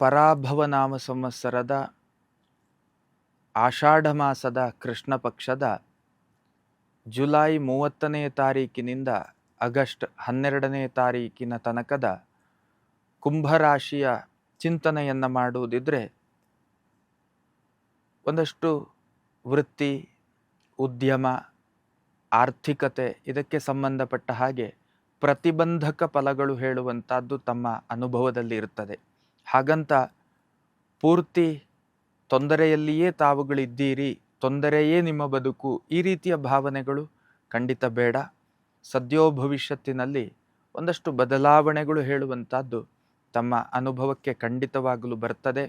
ಪರಾಭವ ನಾಮ ಸಂವತ್ಸರದ ಆಷಾಢ ಮಾಸದ ಕೃಷ್ಣ ಪಕ್ಷದ ಜುಲೈ 30ನೇ ತಾರೀಕಿನಿಂದ ಆಗಸ್ಟ್ 12ನೇ ತಾರೀಕಿನ ತನಕದ ಕುಂಭರಾಶಿಯ ಚಿಂತನೆಯನ್ನು ಮಾಡುವುದಿದ್ರೆ ಒಂದಷ್ಟು ವೃತ್ತಿ, ಉದ್ಯಮ, ಆರ್ಥಿಕತೆ ಇದಕ್ಕೆ ಸಂಬಂಧಪಟ್ಟ ಹಾಗೆ ಪ್ರತಿಬಂಧಕ ಫಲಗಳು ಹೇಳುವಂಥದ್ದು ತಮ್ಮ ಅನುಭವದಲ್ಲಿ ಇರುತ್ತದೆ. ಹಾಗಂತ ಪೂರ್ತಿ ತೊಂದರೆಯಲ್ಲಿಯೇ ತಾವುಗಳಿದ್ದೀರಿ, ತೊಂದರೆಯೇ ನಿಮ್ಮ ಬದುಕು, ಈ ರೀತಿಯ ಭಾವನೆಗಳು ಖಂಡಿತ ಬೇಡ. ಸದ್ಯೋ ಭವಿಷ್ಯತ್ತಿನಲ್ಲಿ ಒಂದಷ್ಟು ಬದಲಾವಣೆಗಳು ಹೇಳುವಂಥದ್ದು ತಮ್ಮ ಅನುಭವಕ್ಕೆ ಖಂಡಿತವಾಗಲು ಬರ್ತದೆ.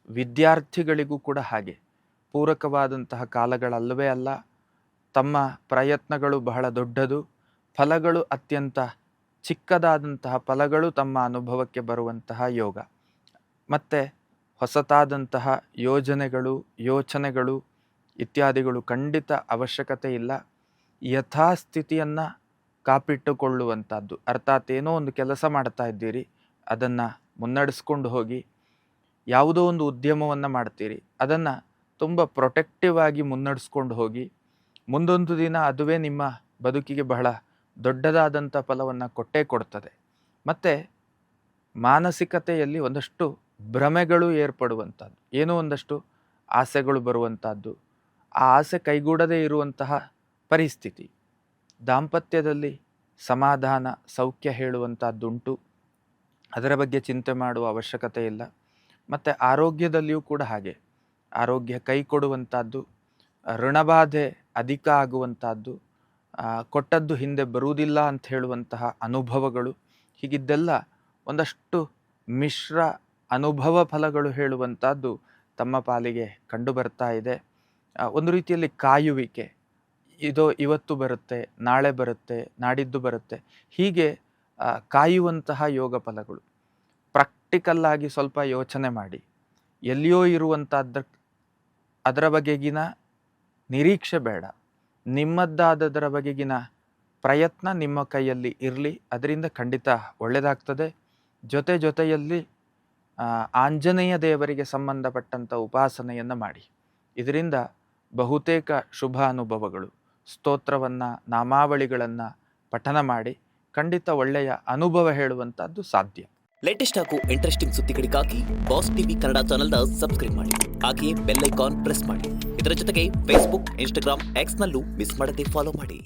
ವಿದ್ಯಾರ್ಥಿಗಳಿಗೂ ಕೂಡ ಹಾಗೆ ಪೂರಕವಾದಂತಹ ಕಾಲಗಳಲ್ಲವೇ ಅಲ್ಲ. ತಮ್ಮ ಪ್ರಯತ್ನಗಳು ಬಹಳ ದೊಡ್ಡದು, ಫಲಗಳು ಅತ್ಯಂತ ಚಿಕ್ಕದಾದಂತಹ ಫಲಗಳು ತಮ್ಮ ಅನುಭವಕ್ಕೆ ಬರುವಂತಹ ಯೋಗ. ಮತ್ತು ಹೊಸತಾದಂತಹ ಯೋಜನೆಗಳು, ಯೋಚನೆಗಳು ಇತ್ಯಾದಿಗಳು ಖಂಡಿತ ಅವಶ್ಯಕತೆ ಇಲ್ಲ. ಯಥಾಸ್ಥಿತಿಯನ್ನು ಕಾಪಿಟ್ಟುಕೊಳ್ಳುವಂಥದ್ದು, ಅರ್ಥಾತ್ ಏನೋ ಒಂದು ಕೆಲಸ ಮಾಡ್ತಾ ಇದ್ದೀರಿ, ಅದನ್ನು ಮುನ್ನಡೆಸ್ಕೊಂಡು ಹೋಗಿ. ಯಾವುದೋ ಒಂದು ಉದ್ಯಮವನ್ನು ಮಾಡ್ತೀರಿ, ಅದನ್ನು ತುಂಬ ಪ್ರೊಟೆಕ್ಟಿವ್ ಆಗಿ ಮುನ್ನಡೆಸ್ಕೊಂಡು ಹೋಗಿ. ಮುಂದೊಂದು ದಿನ ಅದುವೇ ನಿಮ್ಮ ಬದುಕಿಗೆ ಬಹಳ ದೊಡ್ಡದಾದಂಥ ಫಲವನ್ನು ಕೊಟ್ಟೇ ಕೊಡ್ತದೆ. ಮತ್ತು ಮಾನಸಿಕತೆಯಲ್ಲಿ ಒಂದಷ್ಟು ಭ್ರಮೆಗಳು ಏರ್ಪಡುವಂಥದ್ದು, ಏನೋ ಒಂದಷ್ಟು ಆಸೆಗಳು ಬರುವಂಥದ್ದು, ಆ ಆಸೆ ಕೈಗೂಡದೇ ಇರುವಂತಹ ಪರಿಸ್ಥಿತಿ. ದಾಂಪತ್ಯದಲ್ಲಿ ಸಮಾಧಾನ, ಸೌಖ್ಯ ಹೇಳುವಂಥದ್ದುಂಟು, ಅದರ ಬಗ್ಗೆ ಚಿಂತೆ ಮಾಡುವ ಅವಶ್ಯಕತೆ ಇಲ್ಲ. ಮತ್ತು ಆರೋಗ್ಯದಲ್ಲಿಯೂ ಕೂಡ ಹಾಗೆ ಆರೋಗ್ಯ ಕೈ ಕೊಡುವಂಥದ್ದು, ಋಣಬಾಧೆ ಅಧಿಕ ಆಗುವಂಥದ್ದು, ಕೊಟ್ಟದ್ದು ಹಿಂದೆ ಬರುವುದಿಲ್ಲ ಅಂತ ಹೇಳುವಂತಹ ಅನುಭವಗಳು, ಹೀಗಿದ್ದೆಲ್ಲ ಒಂದಷ್ಟು ಮಿಶ್ರ ಅನುಭವ ಫಲಗಳು ಹೇಳುವಂಥದ್ದು ತಮ್ಮ ಪಾಲಿಗೆ ಕಂಡು ಬರ್ತಾ ಇದೆ. ಒಂದು ರೀತಿಯಲ್ಲಿ ಕಾಯುವಿಕೆ, ಇವತ್ತು ಬರುತ್ತೆ, ನಾಳೆ ಬರುತ್ತೆ, ನಾಡಿದ್ದು ಬರುತ್ತೆ, ಹೀಗೆ ಕಾಯುವಂತಹ ಯೋಗ ಫಲಗಳು. ಪ್ರಾಕ್ಟಿಕಲ್ಲಾಗಿ ಸ್ವಲ್ಪ ಯೋಚನೆ ಮಾಡಿ. ಎಲ್ಲಿಯೋ ಇರುವಂಥದ್ದು ಅದರ ಬಗೆಗಿನ ನಿರೀಕ್ಷೆ ಬೇಡ, ನಿಮ್ಮದ್ದಾದದರ ಬಗೆಗಿನ ಪ್ರಯತ್ನ ನಿಮ್ಮ ಕೈಯಲ್ಲಿ ಇರಲಿ, ಅದರಿಂದ ಖಂಡಿತ ಒಳ್ಳೆಯದಾಗ್ತದೆ. ಜೊತೆಯಲ್ಲಿ ಆಂಜನೇಯ ದೇವರಿಗೆ ಸಂಬಂಧಪಟ್ಟಂಥ ಉಪಾಸನೆಯನ್ನು ಮಾಡಿ. ಇದರಿಂದ ಬಹುತೇಕ ಶುಭ ಅನುಭವಗಳು, ಸ್ತೋತ್ರವನ್ನು, ನಾಮಾವಳಿಗಳನ್ನು ಪಠನ ಮಾಡಿ ಖಂಡಿತ ಒಳ್ಳೆಯ ಅನುಭವ ಹೇಳುವಂಥದ್ದು ಸಾಧ್ಯ. ಲೇಟೆಸ್ಟ್ ಹಾಗೂ ಇಂಟ್ರೆಸ್ಟಿಂಗ್ ಸುದ್ದಿಗಳಿಗಾಗಿ ಬಾಸ್ ಟಿವಿ ಕನ್ನಡ ಚಾನೆಲ್ನ ಸಬ್ಸ್ಕ್ರೈಬ್ ಮಾಡಿ. ಹಾಗೆಯೇ ಬೆಲ್ ಐಕಾನ್ ಪ್ರೆಸ್ ಮಾಡಿ. ಇದರ ಜೊತೆಗೆ ಫೇಸ್ಬುಕ್, ಇನ್ಸ್ಟಾಗ್ರಾಮ್, ಎಕ್ಸ್ನಲ್ಲೂ ಮಿಸ್ ಮಾಡದೆ ಫಾಲೋ ಮಾಡಿ.